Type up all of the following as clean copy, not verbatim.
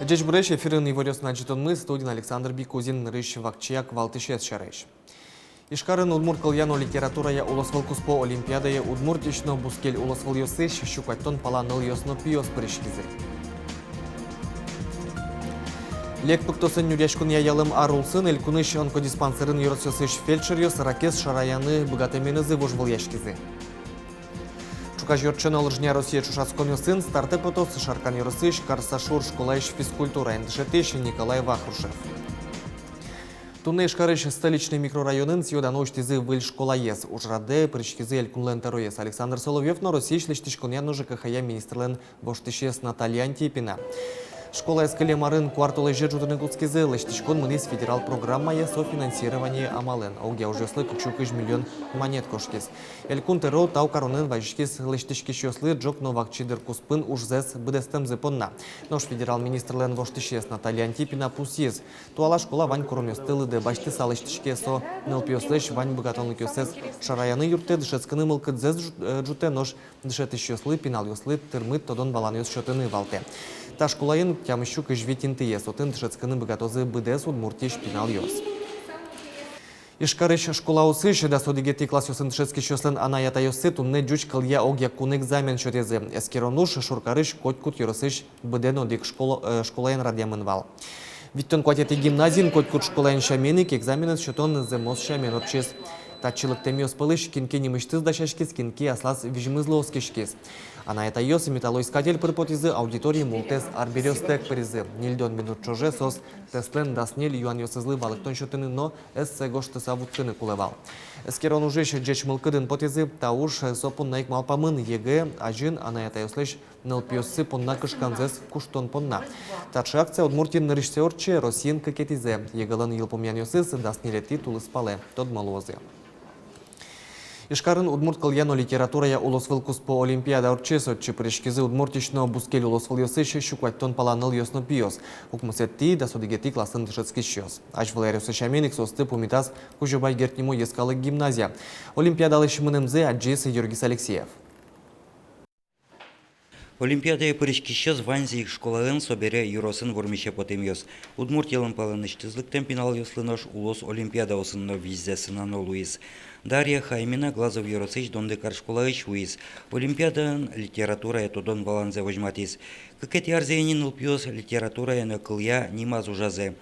Джеч бреш эфирын иварёс наджитонмы студин Александр Бикузин рыщ вакчияк валтышес шареш. Ишкарын удмурт кыльяно литературая улосвал куспо олимпиадае удмуртично бускель улосвал йосыш щукаттон паланыл йосно пиос прышкизе. Лек пыктосын юряшкун яялым арулсын элькуныш онкодиспансерын йоросёсыш фельдшерёс ракес шараяны богатеменызы вожвал яшкизе. Чукажёрчын олжня Россия чушацкон сын стартепотос шаркан йоросыш карсашур школаиш физкультура эндшетеш Николай Вахрушев. Тунне шкарыш столичный микрорайонын сьоданочтизы выль школа ес. Ужраде причкизы элькунлен тароес. Александр Соловьев на России шлиштишконян уже КХЯ министрлен воштишес Наталья Антипина. Школа эскеле марын кварталы жержутыны куцкизы лыштишкон мынис федерал программа е софинансирование амален. Аугя уже слы кучукыш миллион монет кошкис. Элькун теро тау коронен вайшкис лыштишкиш ёслы джок новак чидер куспын ужзес быдестем зыпонна. Нож федерал министрлен воштишес Наталья Антипина пусиз. Туала школа вань коронёстылы де башты салыштишке со нылпиослыш вань богатонлык ёсес шараяны юрте дышецканы мылкыдзез джуте нож дышетиш ёслы пинал ёслы тырмыт тодон балан ёс шотыны валте. Та школаин тямыщук жвитин тиес, отын дышецканы богатозы быдес удмуртиш пинал ёс. Ишкарыш школа усыш, да содигети класс ёсын дышецки шёслен анаята ёсы, тунне джуч кылья огья кун экзамен шотезе. Эскеронуш шуркарыш котькут ёрысыш быден одик школаин радиамын вал. Виттон кватети гимназин котькут школаин шаменик экзаменен шотон земос шамен отчес. Татчылык темиос пылыш кинки немыштыз дашашкис, кинки аслас вижмызлы оскешкис. А на это йосы металлоискатель припотизы аудитории мултес арберёстек призы. Нильдон минут чоже сос тестлен даснель юан йосызлы балыктон шотыны, но эссе гошты савуткыны кулевал. Эскерон уже джеч мылкыдын потизы тауш сопун наик малпамын егэ ажин, а на это йослыш нылпиосы понна кышканзес куштон понна. Татшы акция удмуртин режиссерче Россиин кекетизе. Егылын йылпумян йосыз даснелети тулыспале. Тод малозы. Ишкарын удмурт кыльяно литературая улосвыл куспо олимпиада орчесотчы пришкизы удмуртично бускель улосвыл йосыш щукаттон паланыл йосно пиос. Укмусетти да содигети классын дышецки щёс. Аж Валерий Шаменик состы пумитас кужубай гертнему ескалык гимназия. Олимпиадалы шмынымзе аджис Юргис Алексеев. Олимпиада пырышкищез ванзи школарын собере юросын вормище потемьёс. Удмуртиялын палыныштызлыктен пинал ёслынош улос олимпиада осынно визесынан олуиз. Дарья Хаймина глазов юросыч дондекар школарыч уиз. Олимпиадан литература этодон баланзе вожматиз. Какет ярзеянин улпиос литература эна кылья нимаз ужазе.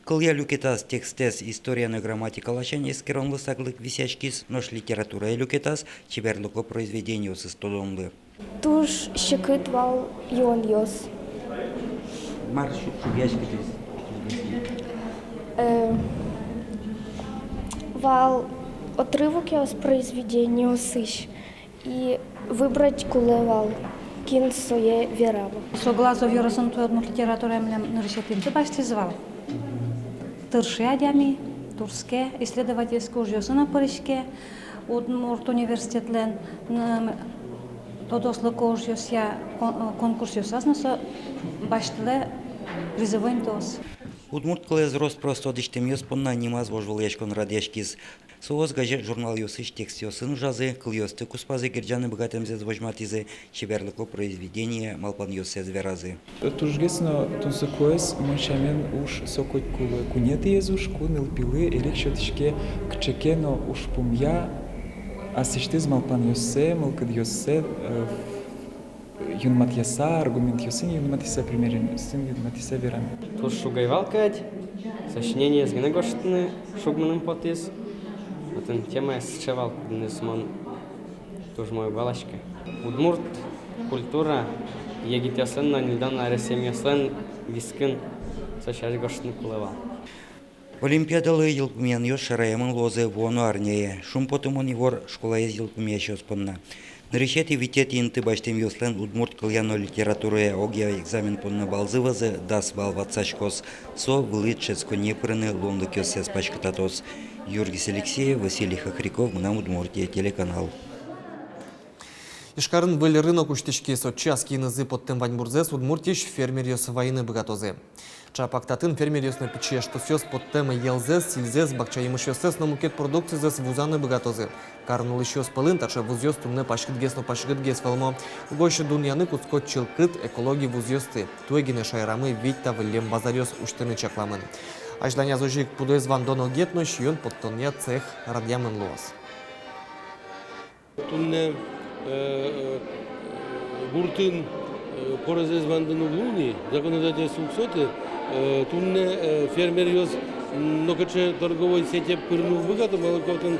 Кылья люкетас текстес историяны грамматикалашен эскерон лысаглык висячкис, нош литература и люкетас чеберлыко произведению сыстодонлы. Туж щекыт вал йон йос. Марш шубяшкитис. Вал отрывок йос произведение сыщ и выбрать кулевал кин своє вераво. Согласно юросын туедмут литература эмлем ныршетин ты башти звал. Тыршядями, турске, исследовательскую жёсына пырышке, удмурт университетлен тодослы кожёсья конкурс ёсаснысы баштыле призовым тос. Удмурт кылез рост просто одиштем ёс понна нимаз вожвал яшкон радяшкиз. Соос газет журнал ёсыш текст ёсын жазы, кыл ёсты куспазы герджаны богатемзез вожматизы, чеберлыкло произведение малпан ёсез веразы. Тужгесно тунсыкоес моншамен уж сокот кулы кунеты езуш куныл пилы эрик шотишке кчекено уж пумья асиштиз малпан ёссе, малкыд ёссе юнмат яса, аргумент ёсын, юнмат яса примерен сын, юнмат яса верами. Туж шугайвалкать, сочинение сгинегоштны шугманым потис. Вот тема счевал, несмон туж мой балашка. Удмурт культура егитяслен на недавно ресемьяслен вискин сочинение гоштны кулевал. Олимпиадалы йылпумян ёс шараямын лозы вону арнее. Шум потымон ивор школа ез йылпумя щёс понна. Нарещети витети инты баштем ёслен удмурт кыльяно литература огья экзамен понна балзывазы дас балвацашкос. Со вылыт шецко непрыны лондык ёсес пачкататос. Юргис Алексеев, Василий Хохряков, Мнам Удмуртия, телеканал. Ишкарын выль рынок уштечки сотчас кинызы подтем ваньбурзес удмуртиш фермерьёс войны богатозы. Чапактатын фермерьёс на пече, что сёс подтем елзес, сильзес, бакчаимышёсес на мукет продукции зес вузаны богатозы. Карнул еще спылын, тача вузёс тумне пашкыт гес велмо. Угоще дуньяны куцкот чилкыт экологии вузёсты. Туэгине шайрамы витта вылем базарёс уштыны чакламын. Ажданя зожик пудоез ван донал гетнош, йон подтония цех радьямын луос. Tunne Гуртын Порозезвандын углуни, законодательство суксоты, tunne фермерьёс нокаче торговой сети пырну выгоду, малокотын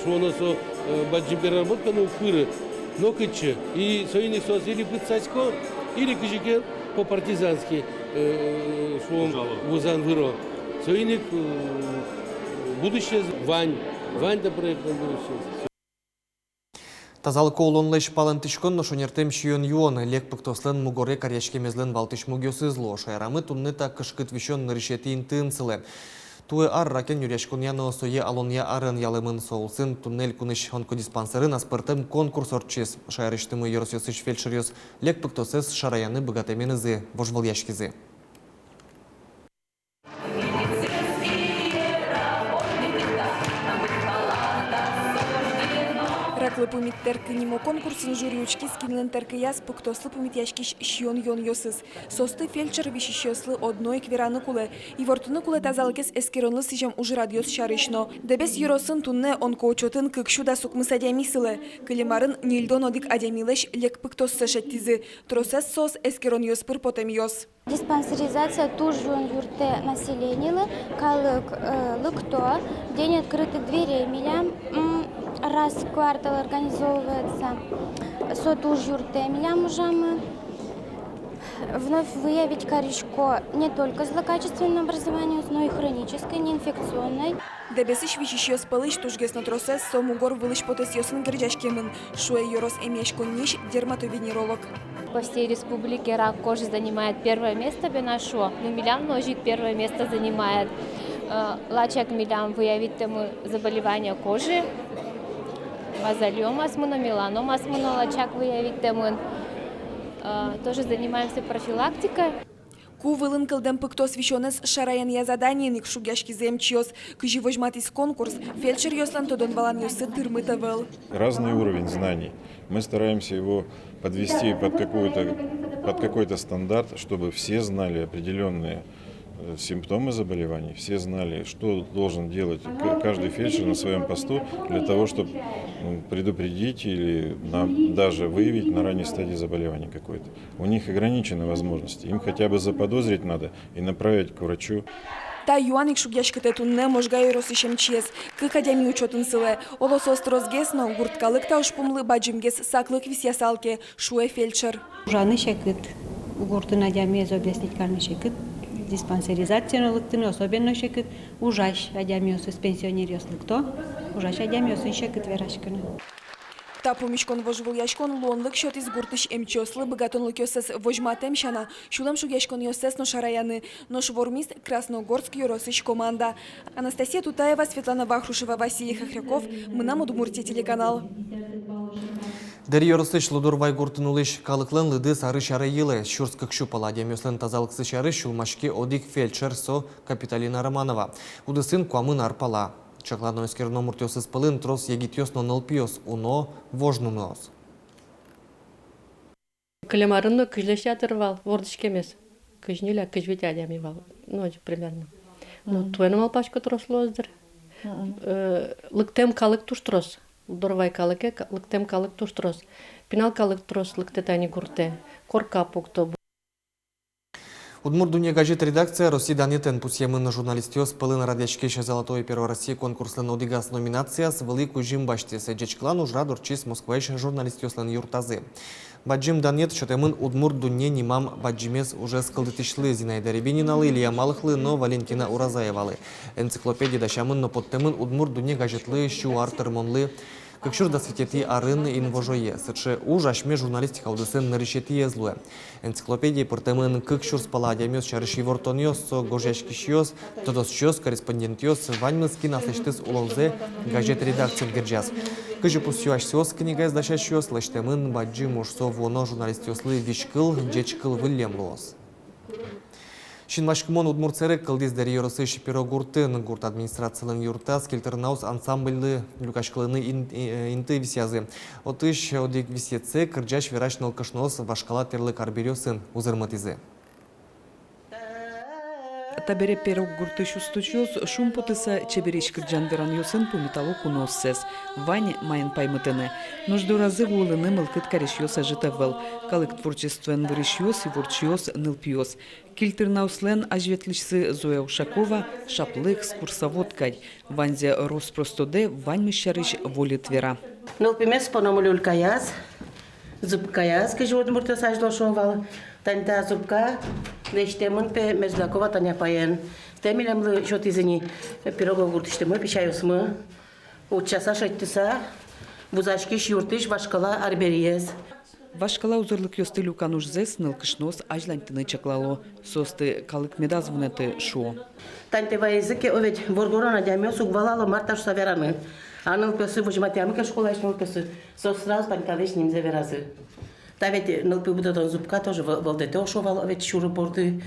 шуоносо баджи переработка ну пыры, нокаче и соиник сос или пыцасько, или кыжике по-партизански шуон вузан выро. Соиник будущее Вань да проектом будущее. Тазалык олонлыш палантышкон но шонертем шион юон лек пыктослен мугоре карьяшкемезлен валтыш мугёсызло. Шайрамы тунны так кышкыт вишон наришетин тынцылы. Туэ ар ракен юряшкон яно сое алония арын ялымын соулсын туннель куныш онкодиспансерын аспыртым конкурс орчес. Шайрыштымы еросёсыш фельдшерёс лек пыктосыз шараяны богатеменызы вожвал яшкизы. Раклы пумиттер кынимо конкурсын жюриучки скинлен теркияс пуктослы пумитяшкиш шион йон йосыз. Состы фельдшер вишищёслы одной квераны куле. И вортуны куле тазалкес эскеронлы сижам уже радиос шарышно. Дебес юросын тунне онкоочотын кыкшуда сукмыс адямисылы. Кылимарын нильдон одик адямилеш лек пуктоссы шеттизы. Тросес сос эскерон йоспыр потем йос. Диспансеризация тужун юрте населения, калык лыкто, день открытых дверей милям, раз в квартал организовывается сотуж юрте милям ужамы. Вновь выявить корешко не только злокачественное образование, но и хроническое, неинфекционное. Дебесыш вишищёс пылыш тужгес на тросес сомугор вылыш потес йосын гырджашкемын. Шуэ йорос эмеш конниш дерматовенеролог. По всей республике рак кожи занимает первое место Бенашо. Но Милям ножик первое место занимает. Лачак Милям выявить тему заболевания кожи. Базалиом асмуна, меланом асмуна, лачак выявить тему. Тоже занимаемся профилактикой. Кувылын кылдем пыктос вишонес шараян я заданиеник шугяшки земчиос. Кыжи вожматис конкурс, фельдшер йослан тодон валан йосы тырмытавел. Разный уровень знаний. Мы стараемся его подвести под какой-то стандарт, чтобы все знали определенные симптомы заболеваний, все знали, что должен делать каждый фельдшер на своем посту для того, чтобы предупредить или даже выявить на ранней стадии заболевания какое-то. У них ограничены возможности, им хотя бы заподозрить надо и направить к врачу. Та юаник шугяшкыте тунне можга йоросышем чиес. Кык адями учетын сылы. Олос острозгес, но гурткалык та ушпумлы баджимгес саклык висясалке. Шуэ фельдшер. Ужаны шекыт. Гуртын адями объяснить карны шекыт. Диспансеризациялыктын особенно шекыт. Ужаш адями осыз пенсионерьослыкто. Ужаш адями осын шекыт верашкыны. Та помишкон вожвул яшкон лонлык счет из гуртыш эмчослы богатонлык йосес вожматем шана. Шулам шугяшкон йосес но шараяны. Но швормист Красногорск юросыш команда. Анастасия Тутаева, Светлана Вахрушева, Василий Хохряков. Мы на Удмуртия телеканал. Дерьёрсыш лудурвай гуртынулыш калыклын лыды сары шары йылы. Шурскак шупала демёслен тазалыксы шары шулмашки одик фельдшер со Капиталина Романова. Удысын куамын арпала. Чакладно эскерно муртёсыз пылын трос егитёс но нылпиос уно вожнунос. Калемарынны кыжлеще атырвал, вордышкемес. Кыжнеля, кыжветядями вал. Ну, примерно. Ну, туэным алпашка трослоздыр. Лыктем калык туштрос. Дорвай калыке, лыктем калык туштрос. Пинал калык трос, лыктетани гурте. Корка пукто. Удмурдуния газет редакция России данетен пусьемын журналистиос пылын радячкеше Золотой Перо России конкурслен одигас номинация с великую жимбашти сэджечклан ужра дурчис Москваиш журналистиослен юртазы. Баджим данет шотемын удмурдуне нимам баджимес уже скалдытышлы Зинаида Рябининалы, Илья Малыхлы, но Валентина Уразаевалы. Энциклопедия дашамын но подтемын удмурдуне газетлы щу артер монлы Кыкшыр да светети арын инвожое. Сычы уж ашме журналистика аудысын наречети езлуе. Энциклопедии пыртымын кыкшыр спала адямёс чарыши вортоньос, со гожешкишьос, тодосчёс, корреспондентьос, ваньмыскин асыштыс улалзе газет редакциян герджас. Кыжы пусюашсёс книга сдачащёс, лэштемын баджи мушсо воно журналистёслы вишкыл, джечкыл вылемлуос. Шинмашкмон удмурцеры кылдиздер Юросыш пирогуртын гурт администрациялын юртас келтернаус ансамбльны люкашкалыны инты висязы. Отыш одик висеце кырджаш верачнал кышнос вашкала терлы карберёсын узырматизы. Табере перок гуртышу стучус, шум потыса чеберич кырджан веран йосын по металлу куноссес. Вань майын паймытыны. Нужду разы вулыны мылкыт карешьёс ажитавыл. Калык творчествен вырышьёс и ворчьёс нылпьёс. Кильтернауслен ажветличсы Зоя Ушакова, шаплык с курсоводкой. Ванзе роспростоде вань мыщарыш волит вера. Нылпимес пономулюль каяс, зубкаяс, кыжвод муртасаж дошовал. Танта зубка, лештемын пе мезлакова таня паян. Темилемлы шотизини пирогов гуртиштемы печаюсмы. Учаса шаттыса, бузашкиш юртыш вашкала арбериез. Вашкала узырлык ёсты люканушзес нылкышнос ажлантыны чаклало. Состы калык медазвунеты шо. Танте ваязыке овет воргорон адямёс угвалало марташ савераны. А нылпёсы вожматямыка школаш нылпёсы. Сос сразу танкалеш нимзе веразы. Та ведь нылпы будатон зубка тоже волдете ошовал овет шуры борды.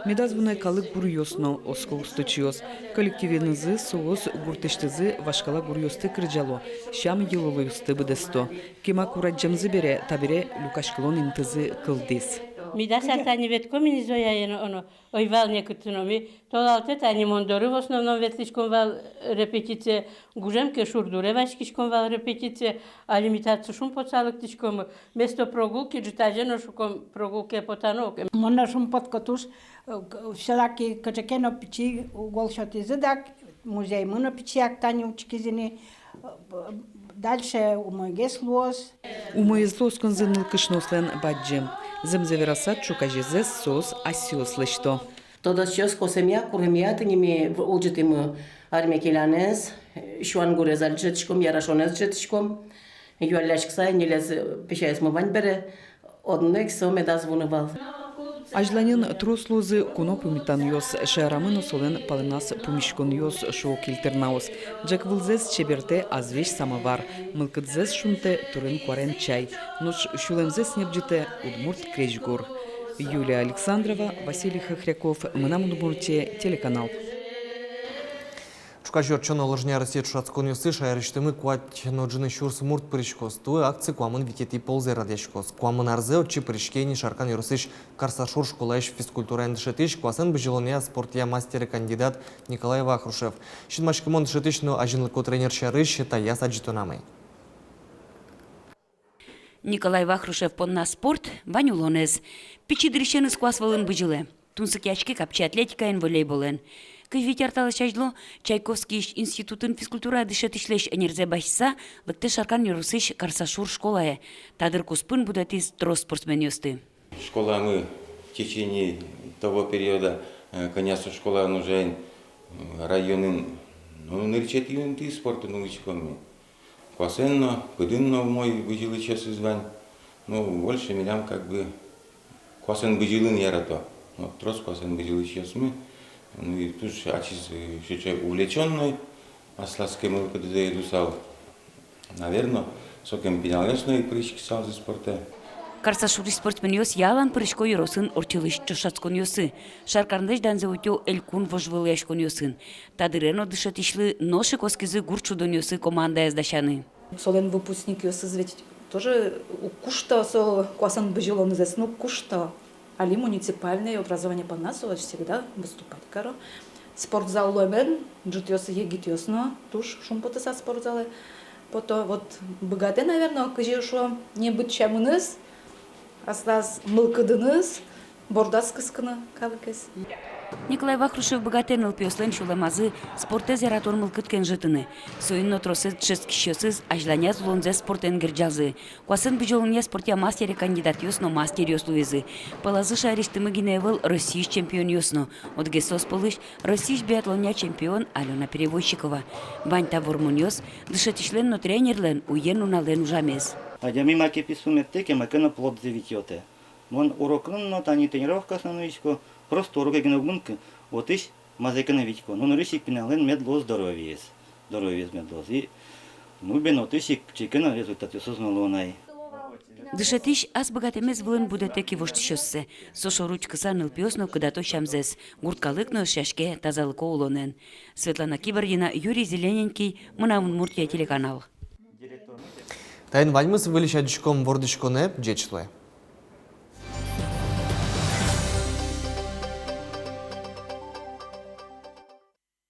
Медазвуна калык гурьёсно оскол стучиос. Коллективенызы соос гуртыштызы вашкала гурьёсты кырджало. Шам елолуюсты быдесто. Кема кураджамзы бере табире люкашкалон интызы кылдис. Мидас артани ветко мини Зоя оно ойвал некутуноми. Толалте тани мондоры в основном ветличком вал репетиция гужемке шурдуре вашкишком вал репетиция а лимитацию шум поцалыктичком место прогулки джитажено шуком прогулки потанок. Мона шум подкатуш всякие качекено пичи голшоти задак музей мона пичи актани учкизини. Дальше умоеслос. Умоеслос конзеныл кышнослен баджем. Земзеверасат чукажезес сос асёслышто. Тодос чёс косемя куремя тыними улжетимы армия келянес. Шуан гурез алжетишком ярашонез жетишком. Юалляшкса нелез пешаесмы вань бере. Однек со медазвунывал. Ажланин трослозы куно пумитан йос шеарамын солен палынас пумишкон йос шоу килтернаос. Джек вылзес чеберте азвеш самовар. Мылкыдзес шунте турын куарен чай. Ноч шулемзес небджите удмурт кречгур. Юлия Александрова, Василий Хохряков, Мынам Удмуртия, телеканал. Чукажор чоно ложня Россия чушацкон юсы шайрыштымы куать ноджины шурс мурт прыщкос. Туы акции куамын витети ползе радешкос. Куамын арзе отчи прыщкени шаркан юрсыш Карсашур школаеш физкультура эндшетыш куасын бежелония спортия мастера кандидат Николай Вахрушев. Щитмашкимон дшетышну ажинлыко тренер шарыш таяс аджитонамы. Николай Вахрушев понна спорт ванюлонез. Пичидырщен сквасвалын быжилы. Тунсык ячки капчи атлетикаен волейболен. Кыжвит арталышажло Чайковский институтын физкультура дышетишлеш энерзе башса лыкты шаркан юрусыш Карсашур школае. Тадыр куспын будатис трос спортсмен ёсты. Школа мы в течение того периода, конечно, школа нужен районын, нырчет юнты спорту научками. Квасенно, пыдынно мой выжилы час звань. Больше меня как бы квасен выжилын ярато. Трос квасен выжилы час мы. И тут ачис увлеченный, а с ласком когда идусал, наверное, сокем пенялесной прыщки сал за спорта. Карсашур спортсмен ёс ялан прыщко юросын орчылыш чошацкон ёсы. Шаркарндыш данзе утё элькун вожвылыяшкон ёсын. Тадырено дышатишлы ноши коскизы гурчудон ёсы команда эздашаны. Солен выпускник ёсы ведь тоже кушта со квасан быжилон здесь, кушта. Али муниципальное образование по нас всегда выступать. Спортзал ломен, джутёсы егитёсно, туш шумпоты со спортзалы. Потом вот богатые, наверное, кыжи шо не быть чамыныз, остас мылкыдыныз, бордас кыскыны калыкыз. Николай Вахрушев богатен ылпиослен шуламазы спортезе ратормыл кыткен жытыны. Соинно тросы честкищесыз ажланя зулонзе спортен герджазы. Куасын бюджолыне спортя мастере кандидат ёсно мастер ёслуезы. Палазы шариштымы гиневыл Российш чемпион ёсно. Отге сосполыш Российш биатлоня чемпион Алена Перевозчикова. Ваньта вормунёс дышатишленно тренерлен уен унален ужамез. Адями маке писуметтеке макена плод завитёте. Мон урокнно тани тренировка основничко. Просто уроки геногунка, вот ищ мазайка новичко. Ну, нарисик пинален медло здоровье. Здоровье медло. И ну, бено тысяч чекена результаты сознало най. Дышатиш аз богатемез вылын будетеки воштишоссе. Сошо ручка саныл пиосно, когда то шамзес. Гурткалыкно шашке тазалыко улонен. Светлана Кибардина, Юрий Зелененький, Муртия телеканал. Тайын вальмыз вылещадичком вордичконе джечле.